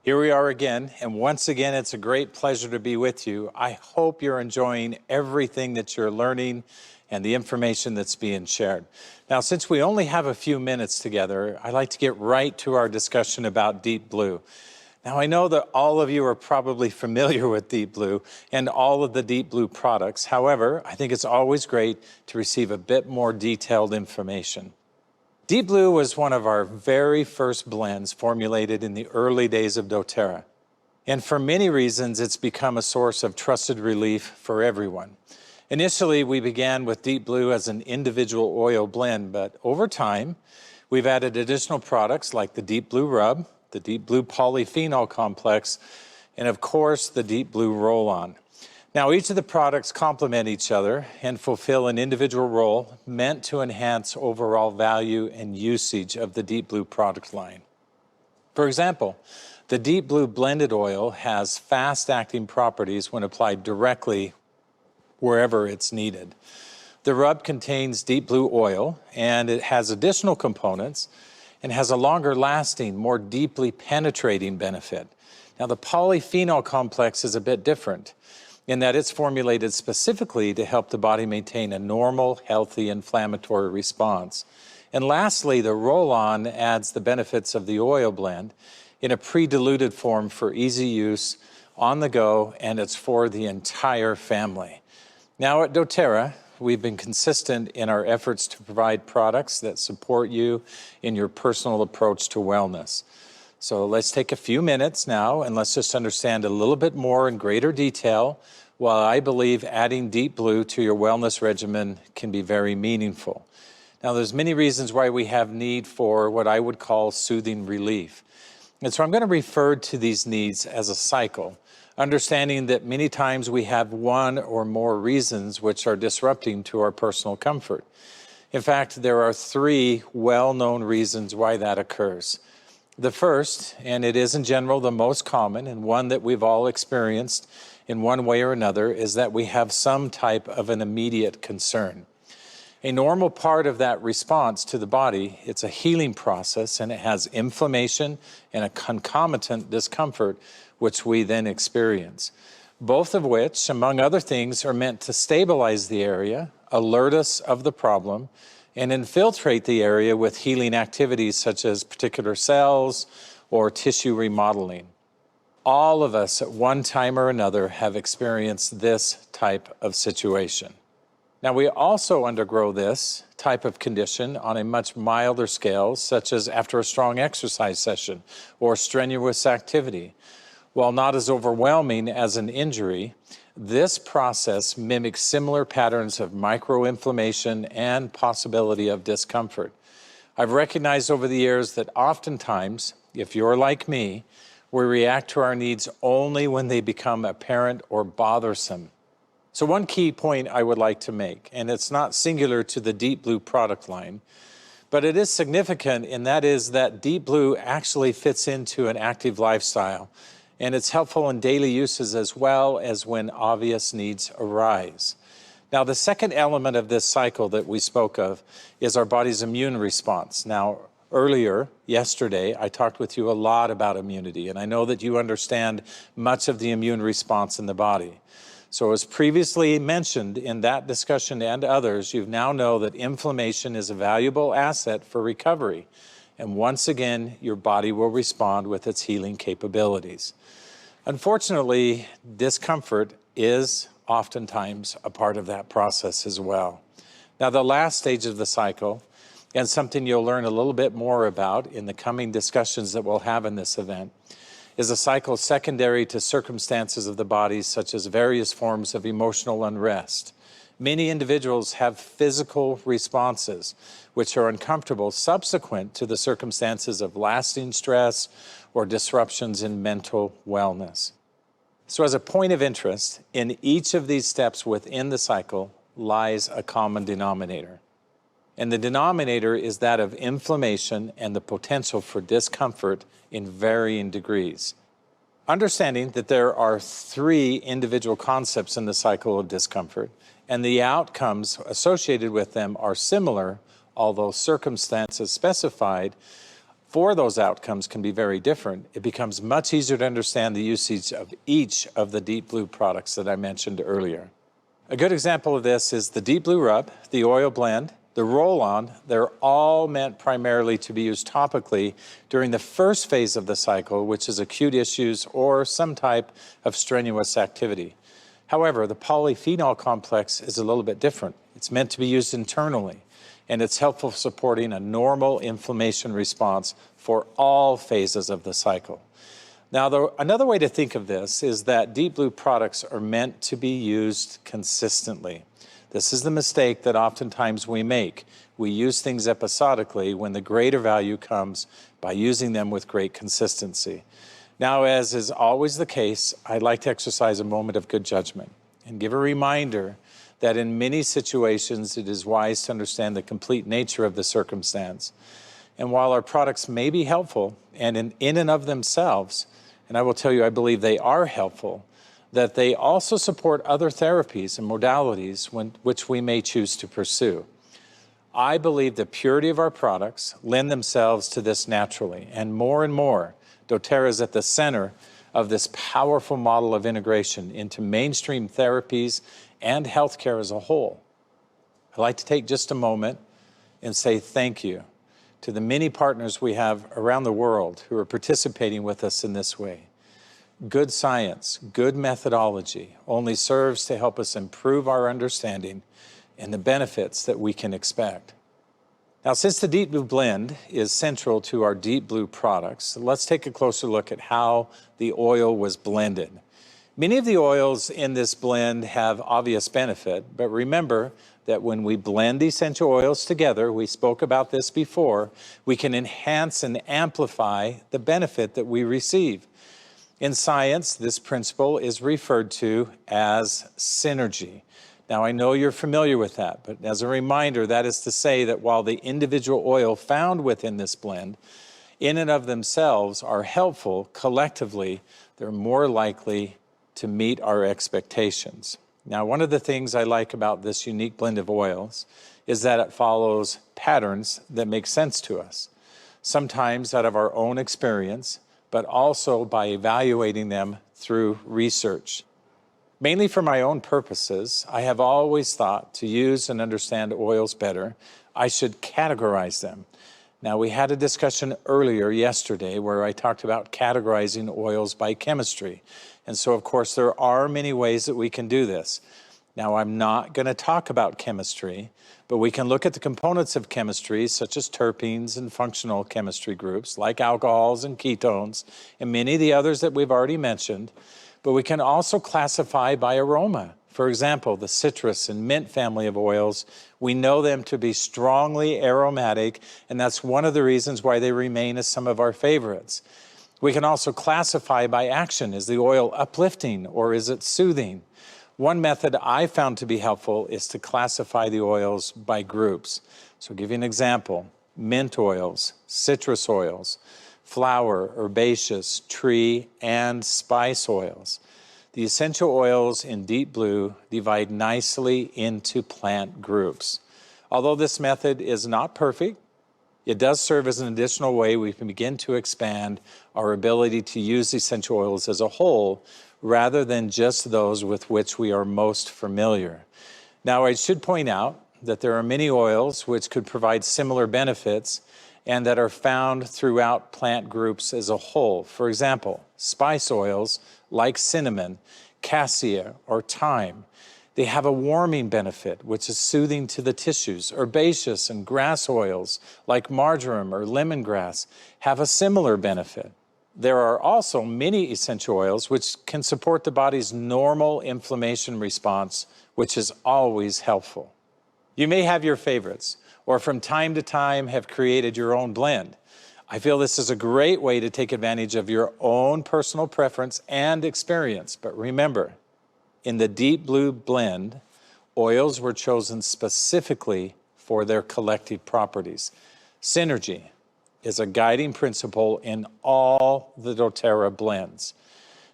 Here we are again, and once again, it's a great pleasure to be with you. I hope you're enjoying everything that you're learning and the information that's being shared. Now, since we only have a few minutes together, I'd like to get right to our discussion about Deep Blue. Now, I know that all of you are probably familiar with Deep Blue and all of the Deep Blue products. However, I think it's always great to receive a bit more detailed information. Deep Blue was one of our very first blends formulated in the early days of doTERRA. And for many reasons, it's become a source of trusted relief for everyone. Initially, we began with Deep Blue as an individual oil blend, but over time, we've added additional products like the Deep Blue Rub, the Deep Blue Polyphenol Complex, and of course, the Deep Blue Roll-On. Now, each of the products complement each other and fulfill an individual role meant to enhance overall value and usage of the Deep Blue product line. For example, the Deep Blue blended oil has fast-acting properties when applied directly wherever it's needed. The rub contains Deep Blue oil, and it has additional components and has a longer-lasting, more deeply penetrating benefit. Now, the polyphenol complex is a bit different in that it's formulated specifically to help the body maintain a normal, healthy, inflammatory response. And lastly, the roll-on adds the benefits of the oil blend in a pre-diluted form for easy use on the go, and it's for the entire family. Now at doTERRA, we've been consistent in our efforts to provide products that support you in your personal approach to wellness. So let's take a few minutes now and let's just understand a little bit more in greater detail why I believe adding Deep Blue to your wellness regimen can be very meaningful. Now, there's many reasons why we have need for what I would call soothing relief. And so I'm going to refer to these needs as a cycle, understanding that many times we have one or more reasons which are disrupting to our personal comfort. In fact, there are three well-known reasons why that occurs. The first, and it is in general the most common and one that we've all experienced in one way or another, is that we have some type of an immediate concern. A normal part of that response to the body, it's a healing process, and it has inflammation and a concomitant discomfort, which we then experience. Both of which, among other things, are meant to stabilize the area, alert us of the problem, and infiltrate the area with healing activities such as particular cells or tissue remodeling. All of us at one time or another have experienced this type of situation. Now, we also undergo this type of condition on a much milder scale, such as after a strong exercise session or strenuous activity. While not as overwhelming as an injury, this process mimics similar patterns of microinflammation and possibility of discomfort. I've recognized over the years that oftentimes, if you're like me, we react to our needs only when they become apparent or bothersome. So one key point I would like to make, and it's not singular to the Deep Blue product line, but it is significant, and that is that Deep Blue actually fits into an active lifestyle, and it's helpful in daily uses as well as when obvious needs arise. Now, the second element of this cycle that we spoke of is our body's immune response. Now, earlier, yesterday, I talked with you a lot about immunity, and I know that you understand much of the immune response in the body. So as previously mentioned in that discussion and others, you now know that inflammation is a valuable asset for recovery. And once again, your body will respond with its healing capabilities. Unfortunately, discomfort is oftentimes a part of that process as well. Now, the last stage of the cycle, and something you'll learn a little bit more about in the coming discussions that we'll have in this event, is a cycle secondary to circumstances of the body, such as various forms of emotional unrest. Many individuals have physical responses which are uncomfortable subsequent to the circumstances of lasting stress or disruptions in mental wellness. So as a point of interest, in each of these steps within the cycle lies a common denominator. And the denominator is that of inflammation and the potential for discomfort in varying degrees. Understanding that there are three individual concepts in the cycle of discomfort, and the outcomes associated with them are similar, although circumstances specified before those outcomes can be very different, it becomes much easier to understand the usage of each of the Deep Blue products that I mentioned earlier. A good example of this is the Deep Blue Rub, the oil blend, the roll-on. They're all meant primarily to be used topically during the first phase of the cycle, which is acute issues or some type of strenuous activity. However, the polyphenol complex is a little bit different. It's meant to be used internally, and it's helpful supporting a normal inflammation response for all phases of the cycle. Now, another way to think of this is that Deep Blue products are meant to be used consistently. This is the mistake that oftentimes we make. We use things episodically when the greater value comes by using them with great consistency. Now, as is always the case, I'd like to exercise a moment of good judgment and give a reminder that in many situations it is wise to understand the complete nature of the circumstance. And while our products may be helpful and in and of themselves, and I will tell you I believe they are helpful, that they also support other therapies and modalities which we may choose to pursue. I believe the purity of our products lend themselves to this naturally, and more, doTERRA is at the center of this powerful model of integration into mainstream therapies and healthcare as a whole. I'd like to take just a moment and say thank you to the many partners we have around the world who are participating with us in this way. Good science, good methodology only serves to help us improve our understanding and the benefits that we can expect. Now, since the Deep Blue blend is central to our Deep Blue products, let's take a closer look at how the oil was blended. Many of the oils in this blend have obvious benefit, but remember that when we blend essential oils together, we spoke about this before, we can enhance and amplify the benefit that we receive. In science, this principle is referred to as synergy. Now, I know you're familiar with that, but as a reminder, that is to say that while the individual oil found within this blend, in and of themselves are helpful, collectively, they're more likely to meet our expectations. Now, one of the things I like about this unique blend of oils is that it follows patterns that make sense to us, sometimes out of our own experience, but also by evaluating them through research. Mainly for my own purposes, I have always thought to use and understand oils better, I should categorize them. Now, we had a discussion earlier yesterday where I talked about categorizing oils by chemistry. And so, of course, there are many ways that we can do this. Now, I'm not going to talk about chemistry, but we can look at the components of chemistry, such as terpenes and functional chemistry groups, like alcohols and ketones, and many of the others that we've already mentioned. But we can also classify by aroma. For example, the citrus and mint family of oils, we know them to be strongly aromatic, and that's one of the reasons why they remain as some of our favorites. We can also classify by action. Is the oil uplifting or is it soothing? One method I found to be helpful is to classify the oils by groups. So I'll give you an example. Mint oils, citrus oils, flower, herbaceous, tree, and spice oils. The essential oils in Deep Blue divide nicely into plant groups. Although this method is not perfect, it does serve as an additional way we can begin to expand our ability to use essential oils as a whole, rather than just those with which we are most familiar. Now, I should point out that there are many oils which could provide similar benefits and that are found throughout plant groups as a whole. For example, spice oils like cinnamon, cassia, or thyme. They have a warming benefit, which is soothing to the tissues. Herbaceous and grass oils like marjoram or lemongrass have a similar benefit. There are also many essential oils which can support the body's normal inflammation response, which is always helpful. You may have your favorites, or from time to time have created your own blend. I feel this is a great way to take advantage of your own personal preference and experience. But remember, in the Deep Blue blend, oils were chosen specifically for their collective properties. Synergy is a guiding principle in all the doTERRA blends.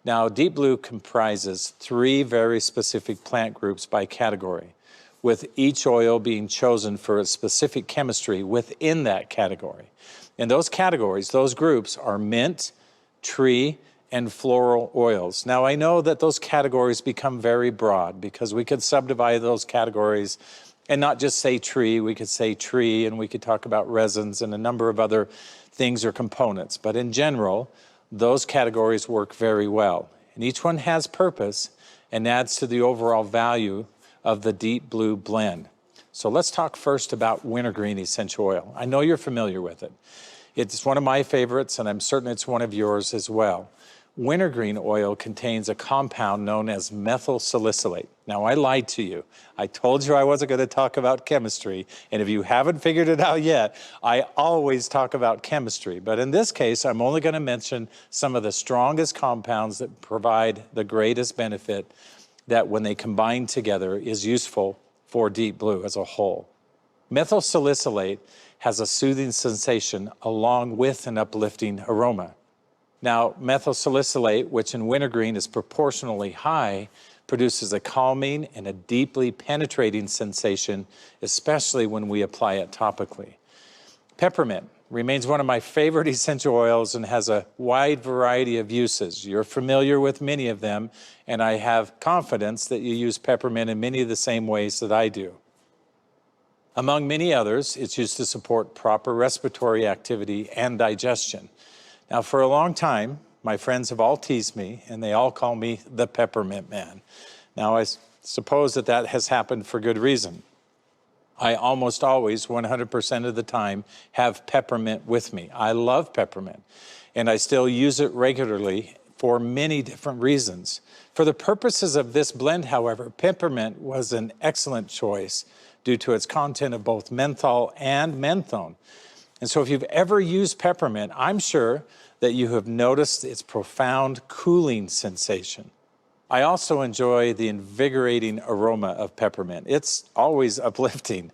Now, Deep Blue comprises 3 very specific plant groups by category, with each oil being chosen for a specific chemistry within that category. And those categories, those groups are mint, tree, and floral oils. Now, I know that those categories become very broad because we could subdivide those categories and not just say tree. We could say tree, and we could talk about resins and a number of other things or components. But in general, those categories work very well. And each one has purpose and adds to the overall value of the Deep Blue blend. So let's talk first about wintergreen essential oil. I know you're familiar with it. It's one of my favorites, and I'm certain it's one of yours as well. Wintergreen oil contains a compound known as methyl salicylate. Now, I lied to you. I told you I wasn't going to talk about chemistry, and if you haven't figured it out yet, I always talk about chemistry. But in this case, I'm only going to mention some of the strongest compounds that provide the greatest benefit that when they combine together is useful for Deep Blue as a whole. Methyl salicylate has a soothing sensation along with an uplifting aroma. Now, methyl salicylate, which in wintergreen is proportionally high, produces a calming and a deeply penetrating sensation, especially when we apply it topically. Peppermint remains one of my favorite essential oils and has a wide variety of uses. You're familiar with many of them, and I have confidence that you use peppermint in many of the same ways that I do. Among many others, it's used to support proper respiratory activity and digestion. Now, for a long time, my friends have all teased me, and they all call me the Peppermint Man. Now, I suppose that has happened for good reason. I almost always, 100% of the time, have peppermint with me. I love peppermint, and I still use it regularly for many different reasons. For the purposes of this blend, however, peppermint was an excellent choice due to its content of both menthol and menthone. And so if you've ever used peppermint, I'm sure that you have noticed its profound cooling sensation. I also enjoy the invigorating aroma of peppermint. It's always uplifting.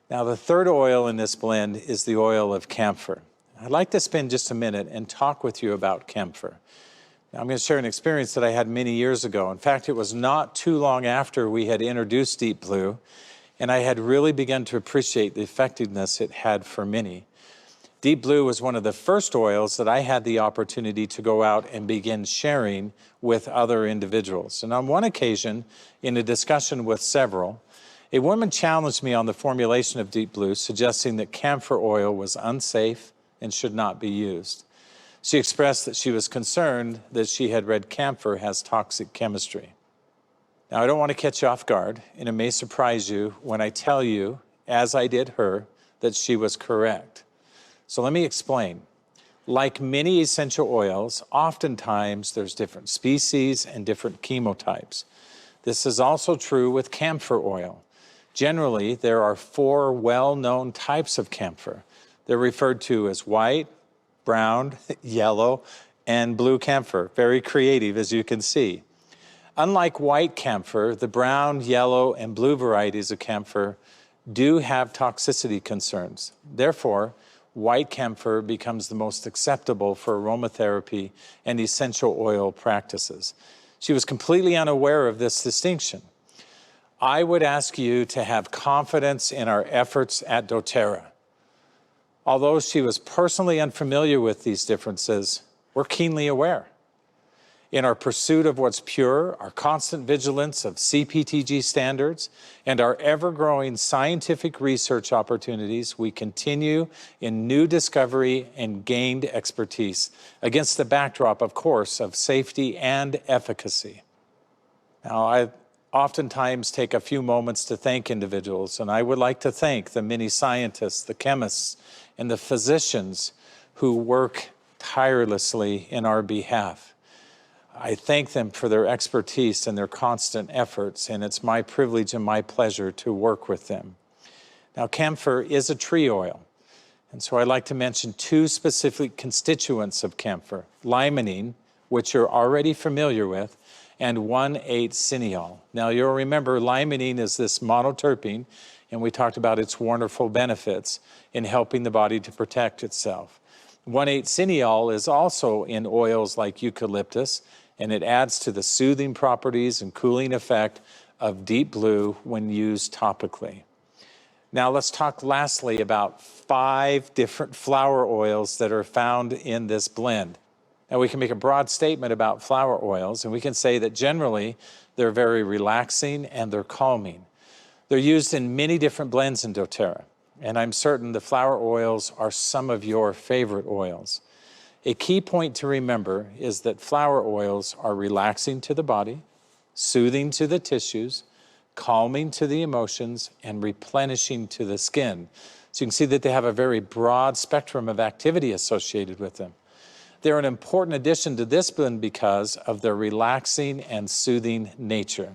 Now, the third oil in this blend is the oil of camphor. I'd like to spend just a minute and talk with you about camphor. Now, I'm going to share an experience that I had many years ago. In fact, it was not too long after we had introduced Deep Blue, and I had really begun to appreciate the effectiveness it had for many. Deep Blue was one of the first oils that I had the opportunity to go out and begin sharing with other individuals. And on one occasion, in a discussion with several, a woman challenged me on the formulation of Deep Blue, suggesting that camphor oil was unsafe and should not be used. She expressed that she was concerned that she had read camphor has toxic chemistry. Now, I don't want to catch you off guard, and it may surprise you when I tell you, as I did her, that she was correct. So let me explain. Like many essential oils, oftentimes there's different species and different chemotypes. This is also true with camphor oil. Generally, there are 4 well-known types of camphor. They're referred to as white, brown, yellow, and blue camphor. Very creative, as you can see. Unlike white camphor, the brown, yellow, and blue varieties of camphor do have toxicity concerns. Therefore, white camphor becomes the most acceptable for aromatherapy and essential oil practices. She was completely unaware of this distinction. I would ask you to have confidence in our efforts at doTERRA. Although she was personally unfamiliar with these differences, we're keenly aware. In our pursuit of what's pure, our constant vigilance of CPTG standards, and our ever-growing scientific research opportunities, we continue in new discovery and gained expertise against the backdrop, of course, of safety and efficacy. Now, I oftentimes take a few moments to thank individuals, and I would like to thank the many scientists, the chemists, and the physicians who work tirelessly in our behalf. I thank them for their expertise and their constant efforts, and it's my privilege and my pleasure to work with them. Now, camphor is a tree oil, and so I'd like to mention 2 specific constituents of camphor, limonene, which you're already familiar with, and 1,8-cineol. Now, you'll remember limonene is this monoterpene, and we talked about its wonderful benefits in helping the body to protect itself. 1,8-cineol is also in oils like eucalyptus, and it adds to the soothing properties and cooling effect of Deep Blue when used topically. Now let's talk lastly about 5 different flower oils that are found in this blend. Now we can make a broad statement about flower oils, and we can say that generally they're very relaxing and they're calming. They're used in many different blends in doTERRA, and I'm certain the flower oils are some of your favorite oils. A key point to remember is that flower oils are relaxing to the body, soothing to the tissues, calming to the emotions, and replenishing to the skin. So you can see that they have a very broad spectrum of activity associated with them. They're an important addition to this blend because of their relaxing and soothing nature.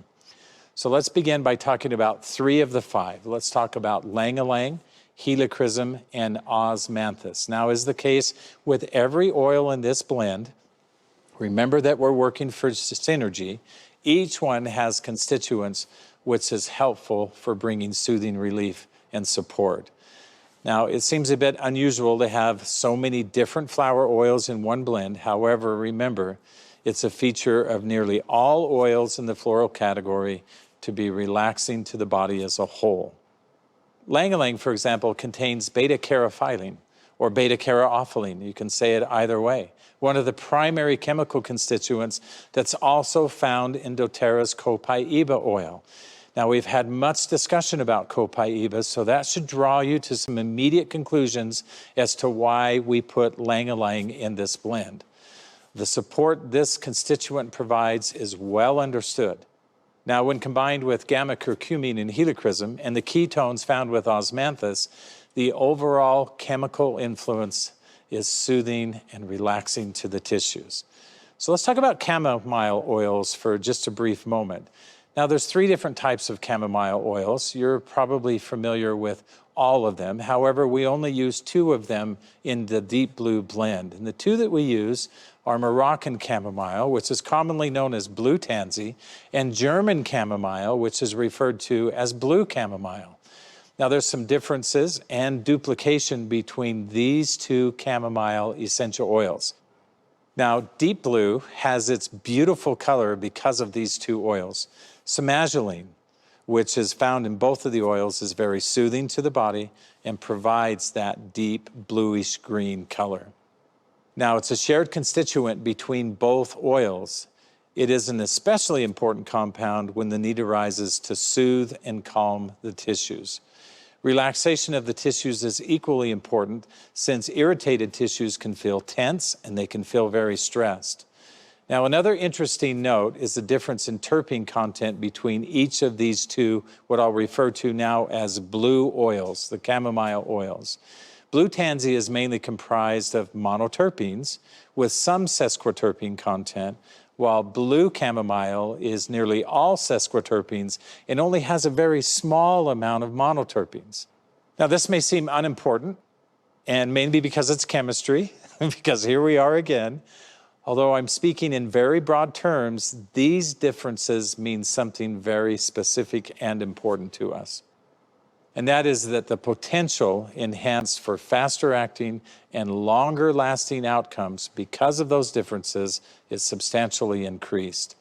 So let's begin by talking about 3 of the 5. Let's talk about Ylang-ylang, Helichrysum, and Osmanthus. Now, as the case with every oil in this blend, remember that we're working for synergy. Each one has constituents which is helpful for bringing soothing relief and support. Now, it seems a bit unusual to have so many different flower oils in one blend. However, remember, it's a feature of nearly all oils in the floral category to be relaxing to the body as a whole. Ylang-ylang, for example, contains beta-caryophyllene or beta-caryophyllene. You can say it either way. One of the primary chemical constituents that's also found in doTERRA's copaiba oil. Now, we've had much discussion about copaiba, so that should draw you to some immediate conclusions as to why we put Ylang-ylang in this blend. The support this constituent provides is well understood. Now, when combined with gamma-curcumin and Helichrysum and the ketones found with Osmanthus, the overall chemical influence is soothing and relaxing to the tissues. So let's talk about chamomile oils for just a brief moment. Now, there's 3 different types of chamomile oils. You're probably familiar with all of them. However, we only use 2 of them in the Deep Blue blend. And the 2 that we use are Moroccan chamomile, which is commonly known as blue tansy, and German chamomile, which is referred to as blue chamomile. Now, there's some differences and duplication between these 2 chamomile essential oils. Now, Deep Blue has its beautiful color because of these 2 oils. Somatostatin, which is found in both of the oils, is very soothing to the body and provides that deep bluish green color. Now, it's a shared constituent between both oils. It is an especially important compound when the need arises to soothe and calm the tissues. Relaxation of the tissues is equally important since irritated tissues can feel tense and they can feel very stressed. Now, another interesting note is the difference in terpene content between each of these 2, what I'll refer to now as blue oils, the chamomile oils. Blue tansy is mainly comprised of monoterpenes with some sesquiterpene content, while blue chamomile is nearly all sesquiterpenes and only has a very small amount of monoterpenes. Now, this may seem unimportant, and maybe because it's chemistry, because here we are again. Although I'm speaking in very broad terms, these differences mean something very specific and important to us. And that is that the potential enhanced for faster acting and longer lasting outcomes because of those differences is substantially increased.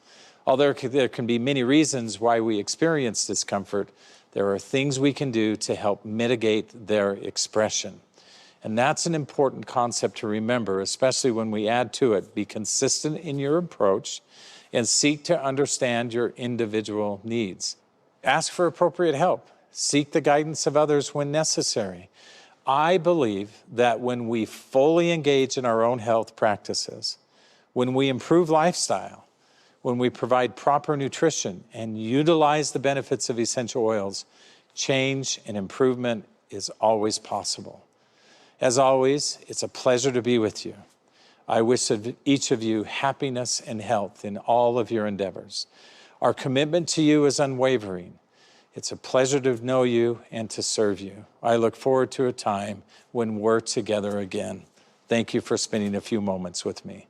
Although there can be many reasons why we experience discomfort, there are things we can do to help mitigate their expression. And that's an important concept to remember, especially when we add to it, be consistent in your approach and seek to understand your individual needs. Ask for appropriate help. Seek the guidance of others when necessary. I believe that when we fully engage in our own health practices, when we improve lifestyle, when we provide proper nutrition and utilize the benefits of essential oils, change and improvement is always possible. As always, it's a pleasure to be with you. I wish each of you happiness and health in all of your endeavors. Our commitment to you is unwavering. It's a pleasure to know you and to serve you. I look forward to a time when we're together again. Thank you for spending a few moments with me.